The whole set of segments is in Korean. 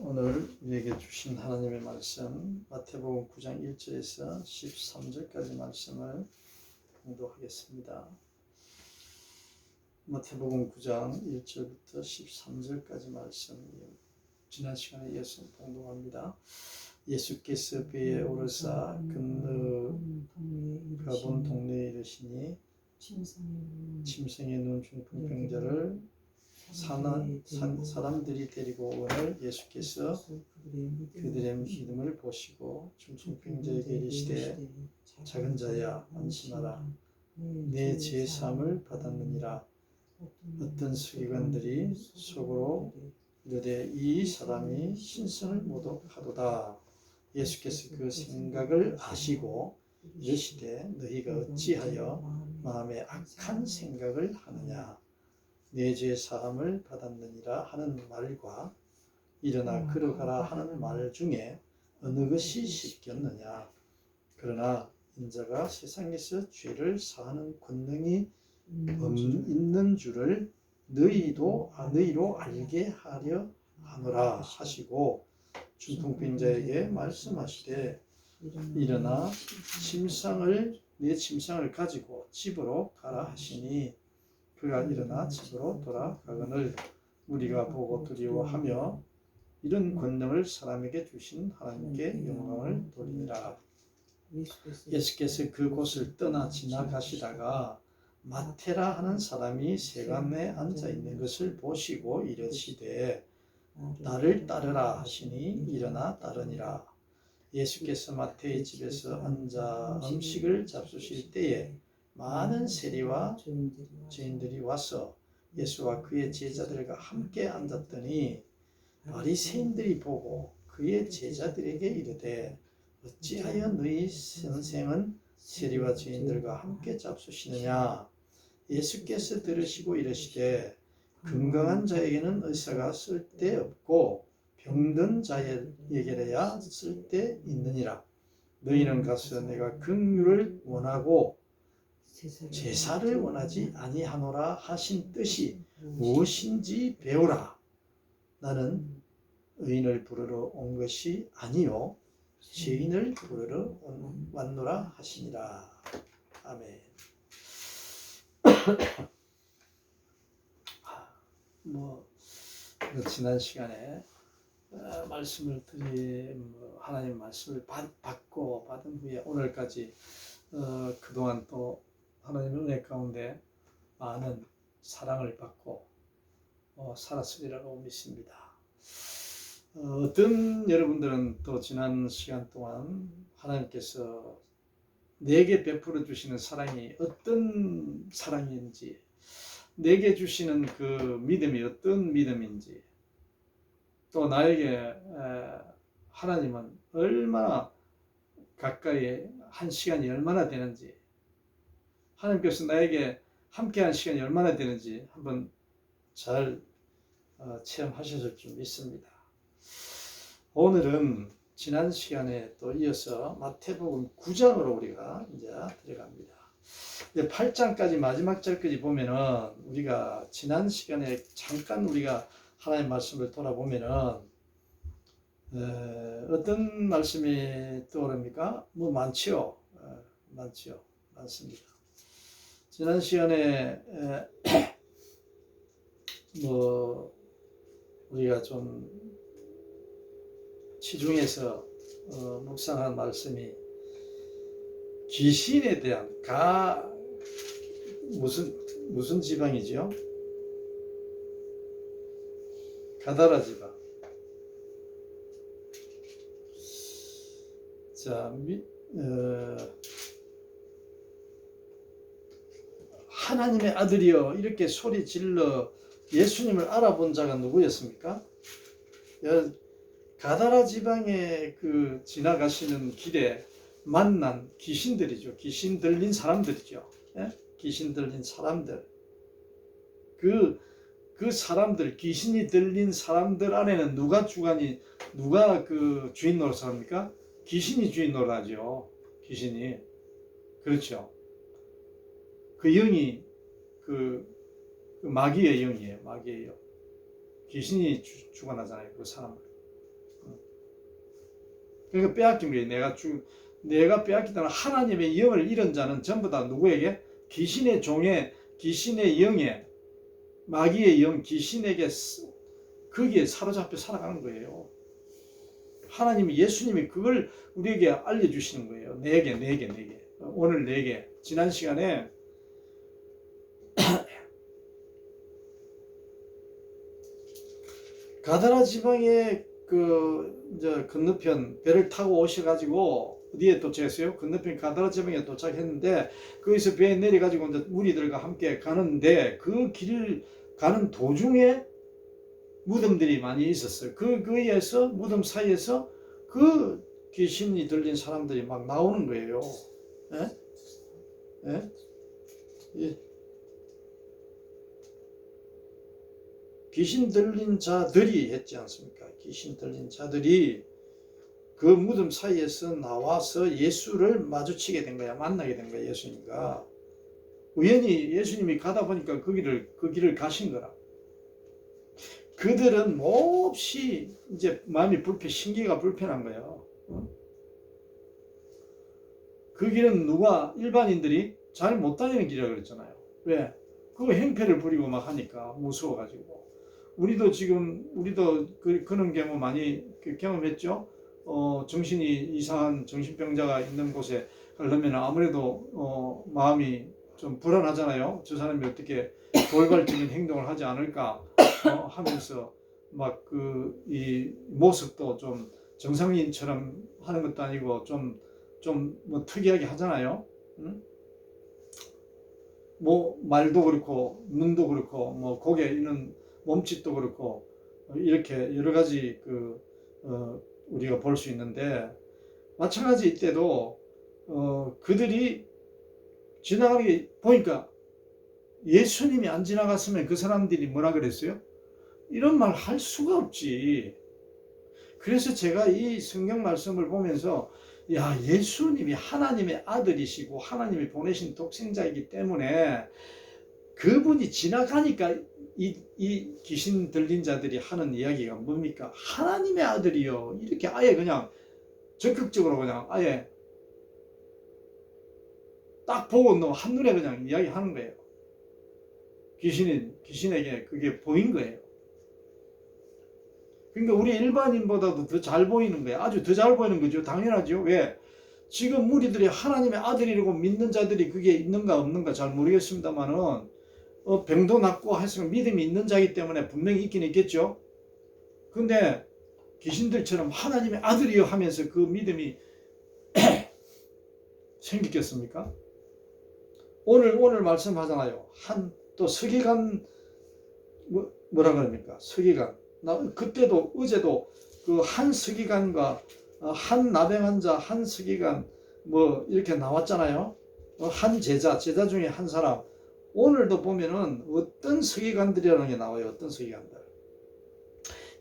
오늘 우리에게 주신 하나님의 말씀 마태복음 9장 1절에서 13절까지 말씀을 공독하겠습니다. 마태복음 9장 1절부터 13절까지 말씀 지난 시간에 이어서 공독합니다. 예수께서 배에 오르사 건너가본 동네에 이르시니 침성에 누운 중풍병자를 사람들이 데리고 오늘 예수께서 그들의 믿음을 보시고 중풍병자에게 이르시되 작은 자야 안심하라 내 죄 사함을 받았느니라. 어떤 서기관들이 속으로 이르되 이 사람이 신성을 모독하도다. 예수께서 그 생각을 아시고 이르시되 너희가 어찌하여 마음에 악한 생각을 하느냐. 내 죄 사함을 받았느니라 하는 말과 일어나 걸어가라 하는 말 중에 어느 것이 쉽겠느냐. 그러나 인자가 세상에서 죄를 사하는 권능이 있는 줄을 너희로 알게 하려 하노라 하시고 중풍병자에게 말씀하시되 일어나 내 침상을 가지고 집으로 가라 하시니 그가 일어나 집으로 돌아가거늘 우리가 보고 두려워하며 이런 권능을 사람에게 주신 하나님께 영광을 돌리니라. 예수께서 그곳을 떠나 지나가시다가 마태라 하는 사람이 세간에 앉아 있는 것을 보시고 이르시되 나를 따르라 하시니 일어나 따르니라. 예수께서 마태의 집에서 앉아 음식을 잡수실 때에 많은 세리와 죄인들이 와서 예수와 그의 제자들과 함께 앉았더니 바리새인들이 보고 그의 제자들에게 이르되 어찌하여 너희 선생은 세리와 죄인들과 함께 잡수시느냐. 예수께서 들으시고 이르시되 건강한 자에게는 의사가 쓸데없고 병든 자에게라야 쓸데있느니라. 너희는 가서 내가 긍휼을 원하고 제사를 원하지 아니하노라 하신 뜻이 무엇인지 배우라. 나는 의인을 부르러 온 것이 아니요 죄인을 부르러 왔노라 하시니라. 아멘. 지난 시간에 말씀을 하나님 말씀을 받은 후에 오늘까지 그동안 또 하나님의 은혜 가운데 많은 사랑을 받고 살았으리라고 믿습니다. 어떤 여러분들은 또 지난 시간 동안 하나님께서 내게 베풀어 주시는 사랑이 어떤 사랑인지, 내게 주시는 그 믿음이 어떤 믿음인지, 또 나에게 하나님은 얼마나 가까이 한 시간이 얼마나 되는지, 하나님께서 나에게 함께한 시간이 얼마나 되는지 한번 잘 체험하셨을 줄 믿습니다. 오늘은 지난 시간에 또 이어서 마태복음 9장으로 우리가 이제 들어갑니다. 8장까지 마지막 절까지 보면은 우리가 지난 시간에 잠깐 우리가 하나님 말씀을 돌아보면은 어떤 말씀이 떠오릅니까? 많지요. 많습니다. 지난 시간에 우리가 좀 치중해서 묵상한 말씀이 귀신에 대한 무슨 지방이죠? 가다라 지방. 자, 하나님의 아들이여 이렇게 소리 질러 예수님을 알아본 자가 누구였습니까? 가다라 지방에 그 지나가시는 길에 만난 귀신들이죠. 귀신 들린 사람들이죠. 예? 귀신 들린 사람들. 그 사람들, 귀신이 들린 사람들 안에는 누가 그 주인 노릇을 합니까? 귀신이 주인 노릇하죠. 귀신이. 그렇죠. 그 영이 그 마귀의 영이에요. 마귀의 영. 귀신이 주관하잖아요. 그 사람을. 그러니까 빼앗긴 거예요. 내가 빼앗기다는 하나님의 영을 잃은 자는 전부 다 누구에게? 귀신의 종에, 귀신의 영에, 마귀의 영, 귀신에게 거기에 사로잡혀 살아가는 거예요. 하나님이, 예수님이 그걸 우리에게 알려주시는 거예요. 내게. 오늘 내게. 지난 시간에 가다라 지방에 이제 건너편 배를 타고 오셔가지고 어디에 도착했어요? 건너편 가다라 지방에 도착했는데 거기서 배에 내려가지고 이제 무리들과 함께 가는데 그 길을 가는 도중에 무덤들이 많이 있었어요. 그에서 무덤 사이에서 그 귀신이 들린 사람들이 막 나오는 거예요. 예? 예? 예. 귀신 들린 자들이 했지 않습니까? 귀신 들린 자들이 그 무덤 사이에서 나와서 예수를 마주치게 된 거야. 만나게 된 거야. 예수님과 우연히 예수님이 가다 보니까 그 길을 가신 거라. 그들은 몹시 이제 마음이 신기가 불편한 거예요. 그 길은 일반인들이 잘 못 다니는 길이라고 그랬잖아요. 왜? 그거 행패를 부리고 막 하니까 무서워가지고. 우리도 그런 경우 많이 경험했죠. 정신이 이상한 정신병자가 있는 곳에 가려면 아무래도 마음이 좀 불안하잖아요. 저 사람이 어떻게 돌발적인 행동을 하지 않을까 하면서 막 이 모습도 좀 정상인처럼 하는 것도 아니고 좀 뭐 특이하게 하잖아요. 응? 뭐 말도 그렇고 눈도 그렇고 뭐 고개 있는 몸짓도 그렇고 이렇게 여러 가지 우리가 볼 수 있는데 마찬가지 이때도 그들이 지나가게 보니까 예수님이 안 지나갔으면 그 사람들이 뭐라 그랬어요? 이런 말 할 수가 없지. 그래서 제가 이 성경 말씀을 보면서 야, 예수님이 하나님의 아들이시고 하나님이 보내신 독생자이기 때문에 그분이 지나가니까 이 귀신 들린 자들이 하는 이야기가 뭡니까? 하나님의 아들이요. 이렇게 아예 그냥 적극적으로 그냥 아예 딱 보고 한눈에 그냥 이야기하는 거예요. 귀신에게 그게 보인 거예요. 그러니까 우리 일반인보다도 더 잘 보이는 거예요. 아주 더 잘 보이는 거죠. 당연하죠. 왜? 지금 우리들이 하나님의 아들이라고 믿는 자들이 그게 있는가 없는가 잘 모르겠습니다만은 병도 낫고 해서 믿음이 있는 자이기 때문에 분명히 있긴 있겠죠. 근데 귀신들처럼 하나님의 아들이여 하면서 그 믿음이 생기겠습니까? 오늘 말씀하잖아요. 또 서기관 뭐라 그럽니까? 서기관. 그때도 어제도 그 한 서기관과 한 나병 환자, 한 서기관 뭐 이렇게 나왔잖아요. 한 제자 중에 한 사람. 오늘도 보면은 어떤 서기관들이라는 게 나와요. 어떤 서기관들.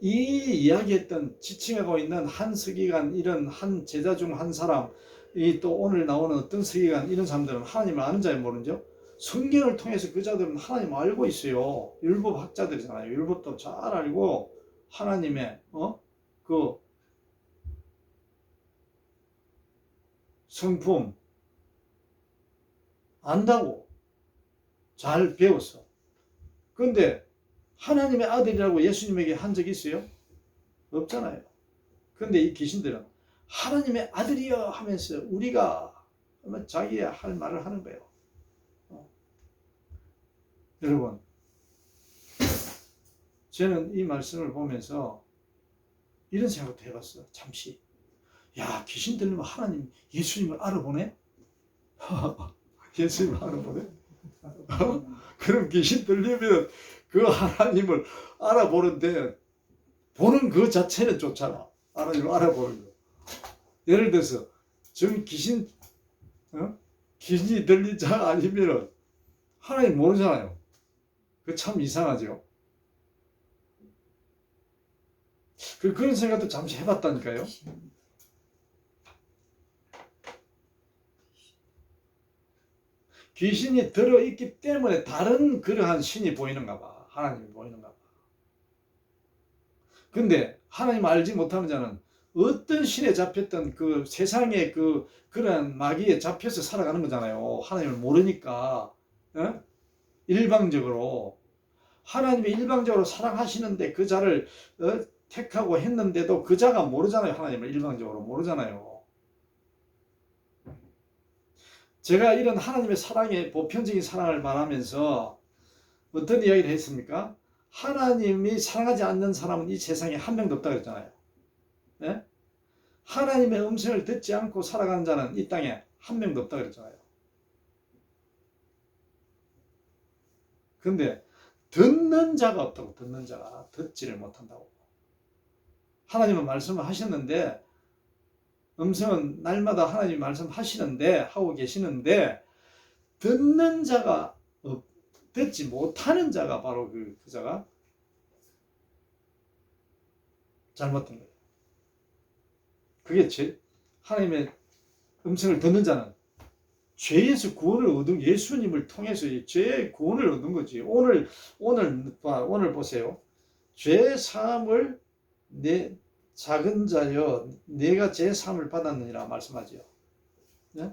이 이야기했던 지칭하고 있는 한 서기관, 이런 한 제자 중 한 사람, 이 또 오늘 나오는 어떤 서기관, 이런 사람들은 하나님을 아는 자에 모르죠. 성경을 통해서 그 자들은 하나님 알고 있어요. 율법 학자들이잖아요. 율법도 잘 알고 하나님의 그 성품 안다고 잘 배웠어. 그런데 하나님의 아들이라고 예수님에게 한 적이 있어요? 없잖아요. 그런데 이 귀신들은 하나님의 아들이여 하면서 우리가 자기의 할 말을 하는 거예요. 여러분, 저는 이 말씀을 보면서 이런 생각도 해봤어요. 잠시. 야, 귀신 들리면 하나님, 예수님을 알아보네? 예수님을 알아보네? 그럼 귀신 들리면 그 하나님을 알아보는데 보는 그 자체는 좋잖아. 하나님을 알아보는 거. 예를 들어서 저기 귀신이 들린 자 아니면 하나님 모르잖아요. 그 참 이상하죠. 그런 생각도 잠시 해봤다니까요. 귀신이 들어있기 때문에 다른 그러한 신이 보이는가 봐. 하나님이 보이는가 봐. 근데 하나님 알지 못하는 자는 어떤 신에 잡혔던 그 세상의 그런 마귀에 잡혀서 살아가는 거잖아요. 하나님을 모르니까. 어? 일방적으로. 하나님이 일방적으로 사랑하시는데 그 자를 택하고 했는데도 그 자가 모르잖아요. 하나님을 일방적으로 모르잖아요. 제가 이런 하나님의 사랑의 보편적인 사랑을 말하면서 어떤 이야기를 했습니까? 하나님이 사랑하지 않는 사람은 이 세상에 한 명도 없다고 그랬잖아요. 네? 하나님의 음성을 듣지 않고 살아가는 자는 이 땅에 한 명도 없다고 그랬잖아요. 근데 듣는 자가 없다고. 듣는 자가 듣지를 못한다고. 하나님은 말씀을 하셨는데, 음성은 날마다 하나님이 말씀하시는데, 하고 계시는데, 듣는 자가 듣지 못하는 자가 바로 그 자가 잘못된 거예요. 그게 하나님의 음성을 듣는 자는 죄에서 구원을 얻은, 예수님을 통해서 죄의 구원을 얻은 거지. 오늘 보세요. 죄 사함을 내 작은 자여 내가 죄 사함을 받았느니라 말씀하죠. 네?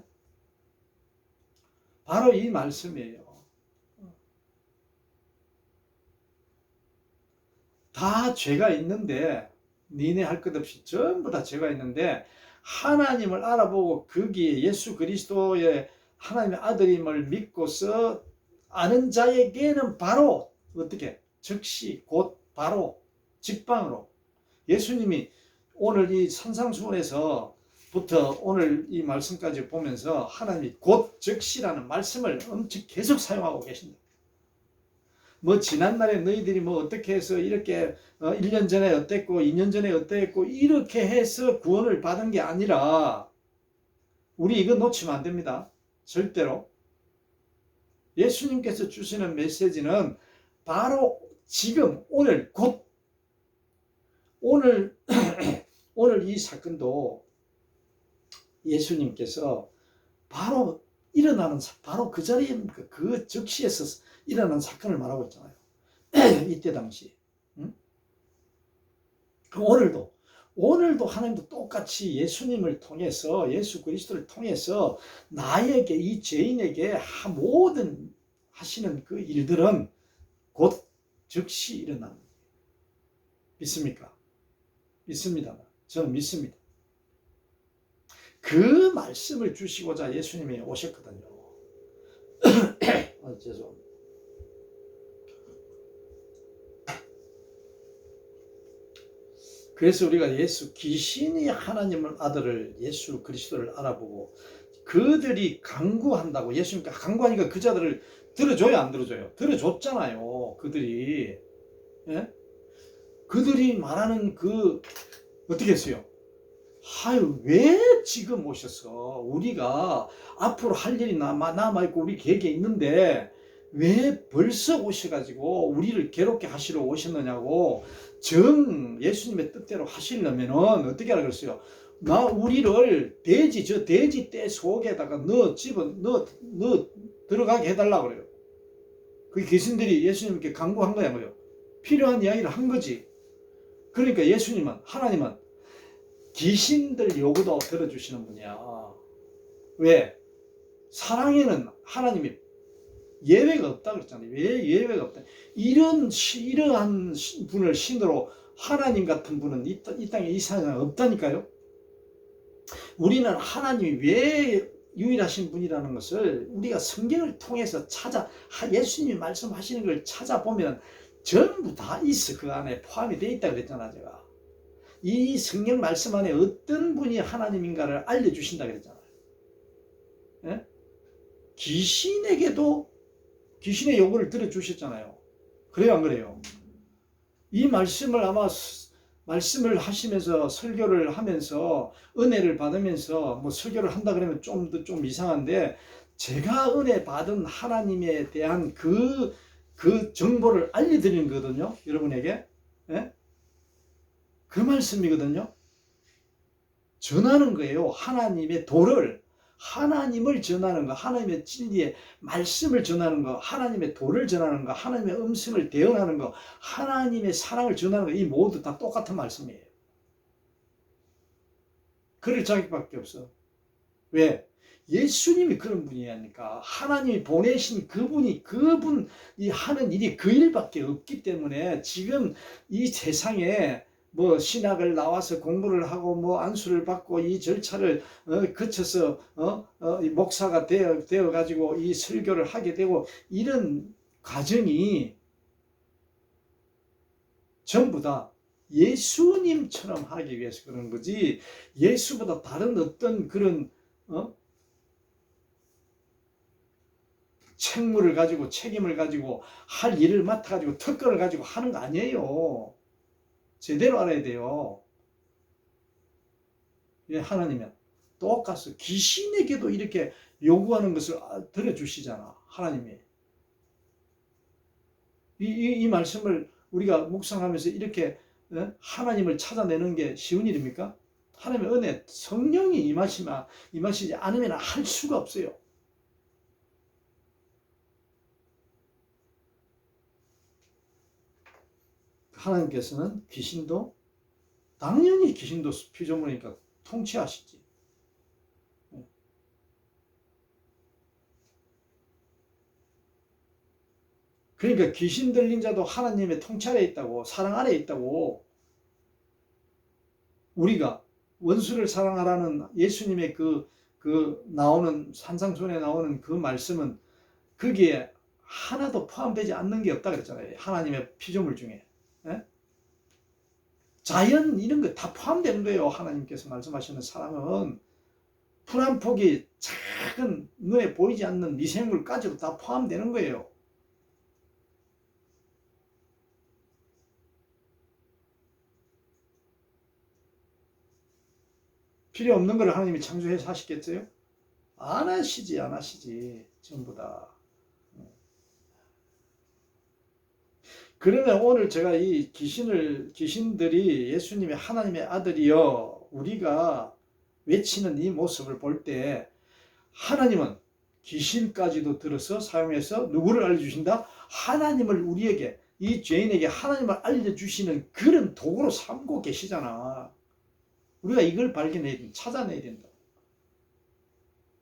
바로 이 말씀이에요. 다 죄가 있는데, 니네 할 것 없이 전부 다 죄가 있는데, 하나님을 알아보고 거기에 예수 그리스도의 하나님의 아들임을 믿고서 아는 자에게는 바로 어떻게? 즉시 곧 바로 직방으로. 예수님이 오늘 이 산상수훈에서부터 오늘 이 말씀까지 보면서 하나님이 곧 즉시라는 말씀을 엄청 계속 사용하고 계신다. 뭐 지난날에 너희들이 뭐 어떻게 해서 이렇게 1년 전에 어땠고 2년 전에 어땠고 이렇게 해서 구원을 받은 게 아니라, 우리 이거 놓치면 안 됩니다. 절대로. 예수님께서 주시는 메시지는 바로 지금 오늘 곧, 오늘 오늘 이 사건도 예수님께서 바로 일어나는, 바로 그 자리에 그 즉시에서 일어난 사건을 말하고 있잖아요. 이때 당시. 응? 오늘도 하나님도 똑같이 예수님을 통해서, 예수 그리스도를 통해서 나에게, 이 죄인에게 모든 하시는 그 일들은 곧 즉시 일어나는 거예요. 믿습니까? 믿습니다. 저는 믿습니다. 그 말씀을 주시고자 예수님이 오셨거든요. 죄송합니다. 그래서 우리가 귀신이 하나님을 아들을 예수 그리스도를 알아보고 그들이 강구한다고, 예수님께 강구하니까 그 자들을 들어줘요, 안 들어줘요? 들어줬잖아요. 그들이. 예? 그들이 말하는 어떻게 했어요? 왜 지금 오셨어? 우리가 앞으로 할 일이 남아있고 우리 계획에 있는데 왜 벌써 오셔가지고 우리를 괴롭게 하시러 오셨느냐고, 예수님의 뜻대로 하시려면은 어떻게 하라 그랬어요? 우리를 돼지 떼 속에다가 넣어 들어가게 해달라고 그래요. 그 귀신들이 예수님께 강구한 거야, 뭐요? 필요한 이야기를 한 거지. 그러니까 하나님은 귀신들 요구도 들어주시는 분이야. 왜? 사랑에는 하나님이 예외가 없다 그랬잖아요. 왜 예외가 없다? 이러한 분을 신으로, 하나님 같은 분은 이 땅에 이 세상에 없다니까요. 우리는 하나님이 왜 유일하신 분이라는 것을 우리가 성경을 통해서 예수님이 말씀하시는 걸 찾아보면 전부 다 있어. 그 안에 포함이 되어 있다 그랬잖아, 제가. 이 성경 말씀 안에 어떤 분이 하나님인가를 알려주신다 그랬잖아요. 예? 귀신의 요구를 들어주셨잖아요. 그래요, 안 그래요? 이 말씀을 아마 말씀을 하시면서, 설교를 하면서, 은혜를 받으면서, 뭐 설교를 한다 그러면 좀 이상한데, 제가 은혜 받은 하나님에 대한 그 정보를 알려드리는 거거든요, 여러분에게. 예? 그 말씀이거든요. 전하는 거예요. 하나님을 전하는 거, 하나님의 진리의 말씀을 전하는 거, 하나님의 도를 전하는 거, 하나님의 음성을 대언하는 거, 하나님의 사랑을 전하는 거, 이 모두 다 똑같은 말씀이에요. 그럴 자격밖에 없어. 왜? 예수님이 그런 분이니까. 하나님이 보내신 그분이 하는 일이 그 일밖에 없기 때문에 지금 이 세상에 뭐 신학을 나와서 공부를 하고 뭐 안수를 받고 이 절차를 거쳐서 이 목사가 되어 가지고 이 설교를 하게 되고 이런 과정이 전부 다 예수님처럼 하기 위해서 그런 거지, 예수보다 다른 어떤 그런 책무를 가지고 책임을 가지고 할 일을 맡아가지고 특권을 가지고 하는 거 아니에요. 제대로 알아야 돼요. 예, 하나님은 똑같어. 귀신에게도 이렇게 요구하는 것을 들어주시잖아. 하나님이. 이 말씀을 우리가 묵상하면서 이렇게 하나님을 찾아내는 게 쉬운 일입니까? 하나님의 은혜, 성령이 임하시지 않으면 할 수가 없어요. 하나님께서는 당연히 귀신도 피조물이니까 통치하시지. 그러니까 귀신 들린 자도 하나님의 통치 아래 있다고, 사랑 아래 있다고. 우리가 원수를 사랑하라는 예수님의 나오는 산상순에 나오는 그 말씀은 거기에 하나도 포함되지 않는 게 없다 그랬잖아요. 하나님의 피조물 중에. 예? 자연 이런 거 다 포함되는 거예요. 하나님께서 말씀하시는 사랑은 풀 한 폭이 작은 눈에 보이지 않는 미생물까지도 다 포함되는 거예요. 필요 없는 걸 하나님이 창조해서 하시겠어요? 안 하시지. 전부 다. 그러면 오늘 제가 이 귀신들이 예수님의 하나님의 아들이여 우리가 외치는 이 모습을 볼 때 하나님은 귀신까지도 들어서 사용해서 누구를 알려주신다? 하나님을 우리에게, 이 죄인에게 하나님을 알려주시는 그런 도구로 삼고 계시잖아. 우리가 이걸 발견해야 된다. 찾아내야 된다.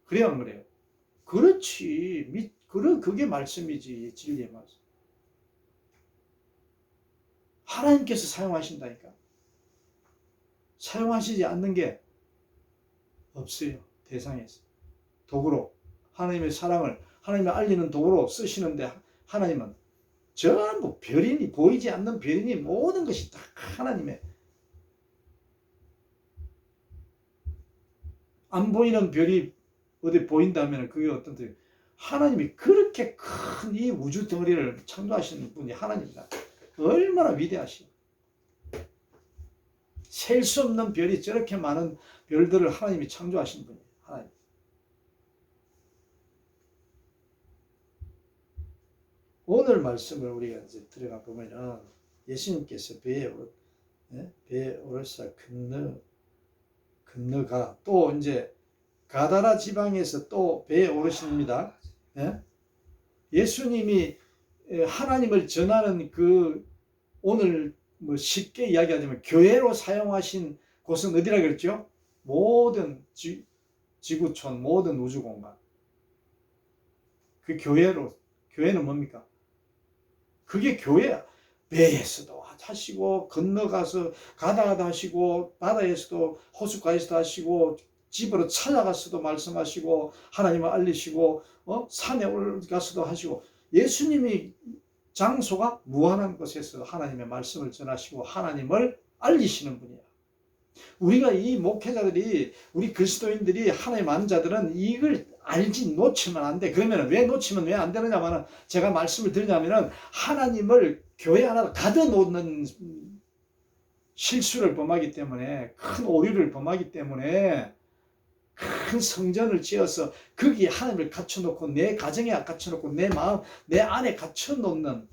그래야 안 그래요? 그렇지. 그게 말씀이지. 진리의 말씀. 하나님께서 사용하신다니까. 사용하시지 않는 게 없어요. 대상에서. 도구로. 하나님의 사랑을 하나님이 알리는 도구로 쓰시는데 하나님은 전부 별이니 보이지 않는 별이니 모든 것이 다 하나님의, 안 보이는 별이 어디 보인다면 그게 어떤 뜻이에요? 하나님이 그렇게 큰 이 우주 덩어리를 창조하시는 분이 하나님이다. 얼마나 위대하시오. 셀 수 없는 별이 저렇게 많은 별들을 하나님이 창조하신 분이에요. 하나님. 오늘 말씀을 우리가 이제 들어가 보면은 예수님께서 배에 오르사 건너가 또 이제 가다라 지방에서 또 배에 오르십니다. 예? 예수님이 하나님을 전하는 오늘 뭐 쉽게 이야기하자면 교회로 사용하신 곳은 어디라 그랬죠? 모든 지구촌, 모든 우주공간. 그 교회는 뭡니까? 그게 교회야. 배에서도 하시고 건너가서 가다가도 하시고 바다에서도 호숫가에서도 하시고 집으로 찾아가서도 말씀하시고 하나님을 알리시고 산에 올라가서도 하시고, 예수님이 장소가 무한한 곳에서 하나님의 말씀을 전하시고 하나님을 알리시는 분이야. 우리가 이 목회자들이, 우리 그리스도인들이, 하나님 아는 자들은 이걸 알지 놓치면 안 돼. 그러면 왜 놓치면 왜 안 되느냐면, 제가 말씀을 드리냐면은 하나님을 교회 하나 가둬놓는 실수를 범하기 때문에, 큰 오류를 범하기 때문에 큰 성전을 지어서 거기에 하나님을 갖춰놓고 내 가정에 갖춰놓고 내 마음, 내 안에 갖춰놓는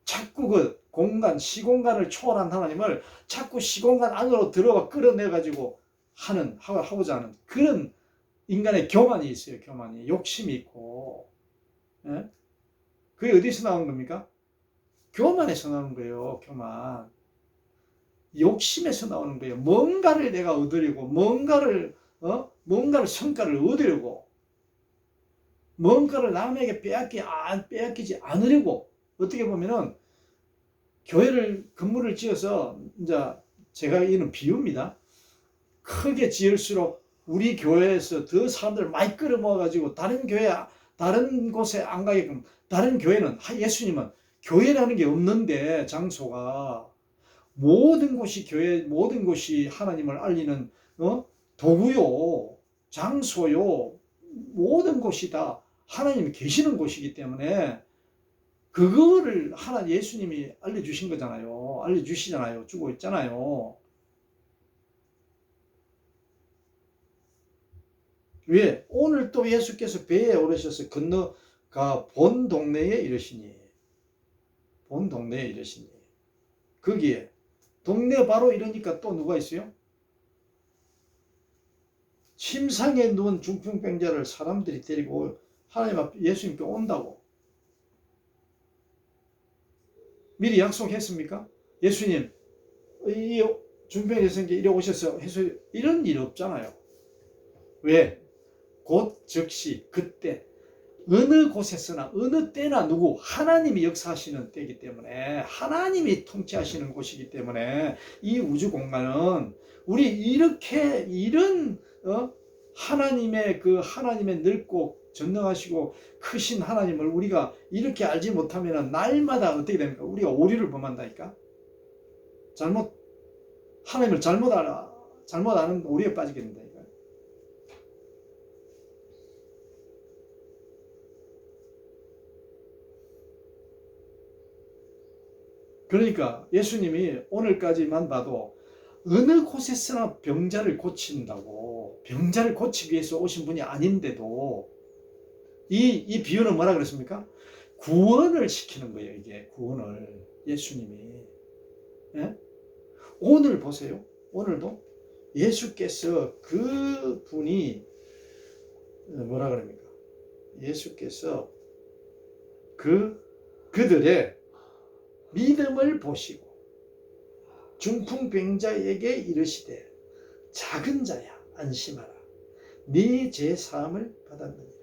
자꾸 그 시공간을 초월한 하나님을 자꾸 시공간 안으로 들어와 끌어내가지고 하고자 하는 그런 인간의 교만이 있어요. 교만이. 욕심이 있고. 예? 그게 어디서 나온 겁니까? 교만에서 나오는 거예요. 교만. 욕심에서 나오는 거예요. 뭔가를 내가 얻으려고, 뭔가를 성과를 얻으려고, 뭔가를 남에게 빼앗기지 않으려고. 어떻게 보면은 건물을 지어서, 이제 제가 이는 비유입니다. 크게 지을수록 우리 교회에서 더 사람들을 많이 끌어모아가지고 다른 곳에 안 가게끔, 다른 교회는, 예수님은 교회라는 게 없는데, 장소가 모든 곳이 교회, 모든 곳이 하나님을 알리는 도구요, 장소요, 모든 곳이 다 하나님이 계시는 곳이기 때문에 그거를 예수님이 알려주신 거잖아요. 알려주시잖아요. 주고 있잖아요. 왜? 오늘 또 예수께서 배에 오르셔서 건너가 본 동네에 이르시니, 본 동네에 이르시니, 거기에 동네 바로 이러니까 또 누가 있어요? 침상에 누운 중풍병자를 사람들이 데리고 하나님 앞에 예수님께 온다고 미리 약속했습니까? 예수님, 이 중풍병자에게 이리 오셔서 해서 이런 일 없잖아요. 왜? 곧 즉시 그때 어느 곳에서나 어느 때나 하나님이 역사하시는 때이기 때문에, 하나님이 통치하시는 곳이기 때문에, 이 우주 공간은 우리 이런 하나님의 넓고 전능하시고 크신 하나님을 우리가 이렇게 알지 못하면 날마다 어떻게 됩니까? 우리가 오류를 범한다니까. 하나님을 잘못 아는 오류에 빠지게 된다니까. 그러니까 예수님이 오늘까지만 봐도 어느 곳에서나 병자를 고친다고, 병자를 고치기 위해서 오신 분이 아닌데도 이 비유는 뭐라 그랬습니까? 구원을 시키는 거예요. 이게 구원을, 예수님이. 예? 오늘 보세요. 오늘도 예수께서 그분이 뭐라 그럽니까? 예수께서 그들의 믿음을 보시고 중풍병자에게 이르시되 작은 자야 안심하라 네 죄 사함을 받았느니라.